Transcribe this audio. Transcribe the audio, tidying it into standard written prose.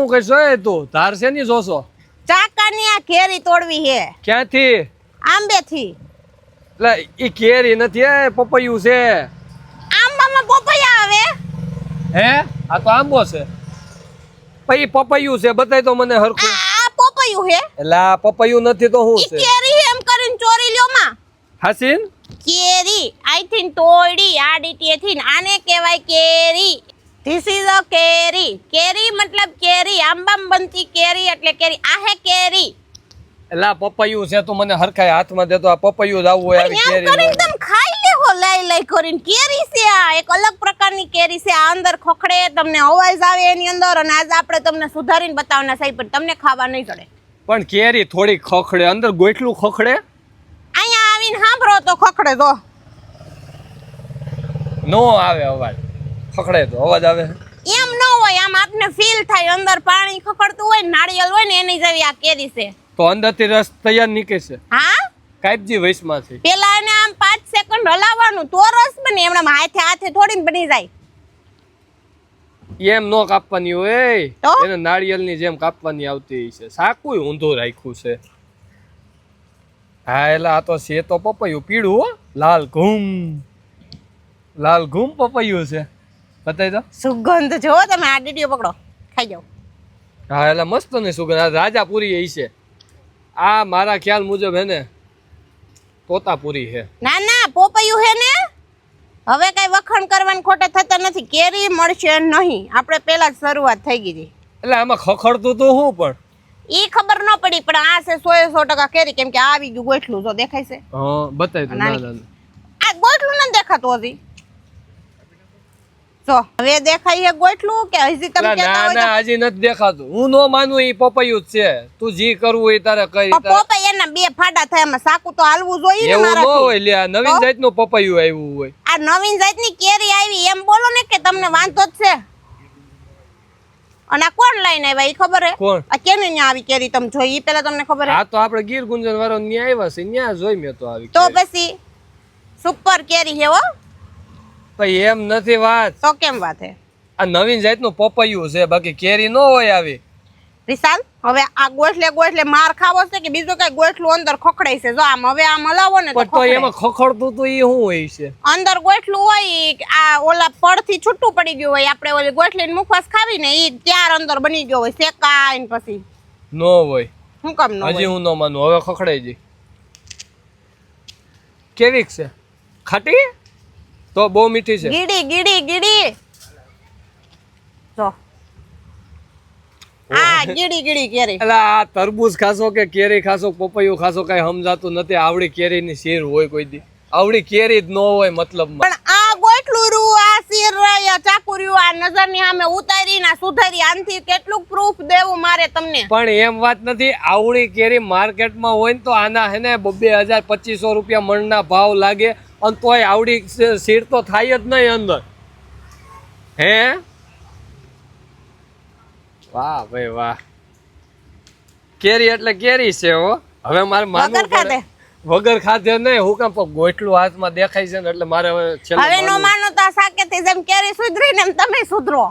હું કહેશો એ તું ધાર છે ની જોશો ચાકાની આ કેરી તોડવી હે ક્યાંથી આંબેથી એટલે ઈ કેરી નથી એ પપૈયું છે આંબામાં પપૈયા આવે હે આ તો આંબો છે પછી પપૈયું છે બતાય તો મને હરખું આ પપૈયું હે એટલે આ પપૈયું નથી તો શું ઈ છે કેરી એમ કરીને ચોરી લ્યો માં હાસીન કેરી આઈ થિંક તોડી આ ડીટીએથી આને કહેવાય કેરી ધીસ ઇઝ અ કેરી કેરી મતલબ કેરી આંબામાં બનતી કેરી એટલે કેરી આ હે કેરી એટલે આ પપૈયું છે તો મને હરખાય હાથમાં દેતો આ પપૈયું જ આવું હોય આવી એમ કેરી કરીને તમે ખાઈ લેવો લઈ કરીને કેરી છે આ એક અલગ પ્રકારની કેરી છે આ અંદર ખોખડે તમને અવાજ આવે એની અંદર અને આજ આપણે તમને સુધારીને બતાવવાના છે પણ તમને ખાવા નહીં ચડે પણ કેરી થોડી ખખડે અંદર ગોઠલું ખખડે અહીંયા આવીને સાંભળો તો ખખડે તો નો આવે અવાજ ખખડે તો અવાજ આવે એમ ન હોય આમ આપને ફીલ થાય અંદર પાણી ખખડતું હોય ને નાળિયેર હોય ને એની જેવી આ કેરી છે તો અંદરથી રસ તૈયાર નીકળશે હા કાઈપજી વૈશમાંથી પેલા એને આમ 5 સેકન્ડ હલાવવાનું તો રસ બને એમણે હાથે થોડી બની જાય એમ નો કાપવાની હોય તો? એને નાળિયેરની જેમ કાપવાની આવતી છે સાકુય ઊંધું રાખ્યું છે હા એટલે આ તો છે તો પપૈયું પીળું હો લાલ ઘૂમ પપૈયું છે બતાવી દો સુગંધ જો તમે આ ડીડીઓ પકડો ખાઈ જાઓ હા એટલે મસ્ત ને સુગંધ આ રાજાપુરી એ છે આ મારા ખ્યાલ મુજબ હે ને તોતાપુરી છે ના ના પોપૈયું હે ને હવે કઈ વખાણ કરવાની ખોટે થતા નથી કેરી મળશે નહીં આપણે પેલા જ શરૂઆત થઈ ગઈ હતી એટલે આમાં ખખડતું તો હું પણ ઈ ખબર ન પડી પણ આ છે 100% કેરી કેમ કે આ આવી ગયું ગોઠલું જો દેખાય છે હા બતાવી દો ના ના આ ગોઠલું નથી દેખાતું હજી જો હવે દેખાય છે ગોઠલું કે હજી તમે કહેતા ના હોય ના હજી નથી દેખાતું હું નો માનું ઈ પપૈયું જ છે તું જી કરવું એ તારે કરી તો પોપૈયાના બે ફાડા થાય એમાં સાકુ તો હાલવું જોઈએ ને એવું ન મારાથી હોય લે આ નવીન જાતનું પપૈયું આવ્યું હોય આ નવીન જાતની કેરી આવી એમ બોલો ને કે તમને વાંધો જ છે અને આ કોણ લઈને આવ્યા ઈ ખબર હે કોણ આ કેને ન્યા આવી કેરી તમે જોઈ ઈ પેલા તમને ખબર હે આ તો આપણે ગીર ગુંજન વાળો ન્યા આવ્યા છે ન્યા જોઈ મેં તો આવી તો પછી સુપર કેરી હે હો ભાઈ એમ નથી વાત તો કેમ વાત હે આ નવીન જાતનું પપૈયું છે બાકી કેરી ન હોય આવી વિશાલ હવે આ ગોઠલે માર ખાવો છે કે બીજું કઈ ગોઠલું અંદર ખખડાય છે જો આમ હવે આમ હલાવો ને તો પણ તો એમાં ખખડતું તો ઈ શું હોય છે અંદર ગોઠલું હોય આ ઓલા પડથી છૂટું પડી ગયું હોય આપણે ઓલી ગોઠલીને મુખવાસ ખાવી ને ઈ ત્યાર અંદર બની ગયો હોય શેકાઈને પછી નો હોય હું કામ ન હજી હું ન માનું હવે ખખડાઈ જઈ કેવીક છે ખાટી તો બહુ મીઠી છે ગીડી જો આ ગીડી કેરી એટલે આ તરબૂચ ખાશો કે કેરી ખાશો પપૈયું ખાશો કઈ સમજાતું નથી આવડી કેરીની શીર હોય કોઈ દી આવડી કેરી જ ન હોય મતલબમાં પણ આ ગોઠલું રૂ આ શીર રહ્યા ચાકુર્યું આ નજરની સામે ઉતારી ના સુધારી આનથી કેટલું પ્રૂફ દેવું મારે તમને પણ એમ વાત નથી આવડી કેરી માર્કેટમાં હોય ને તો આના હે ને 2000-2500 રૂપિયા મણના ભાવ લાગે અને તોય આવડી શીર તો થાય જ નહીં અંદર હે વાહ ભાઈ વાહ કેરી એટલે કેરી છે હો હવે મારે માનવું પડે વગર ખાધે નહીં હું કામ ગોઠલું હાથમાં દેખાય છે ને એટલે મારે હવે નો માનો તો આ સાકેથી જેમ કેરી સુધરી ને એમ તમે સુધરો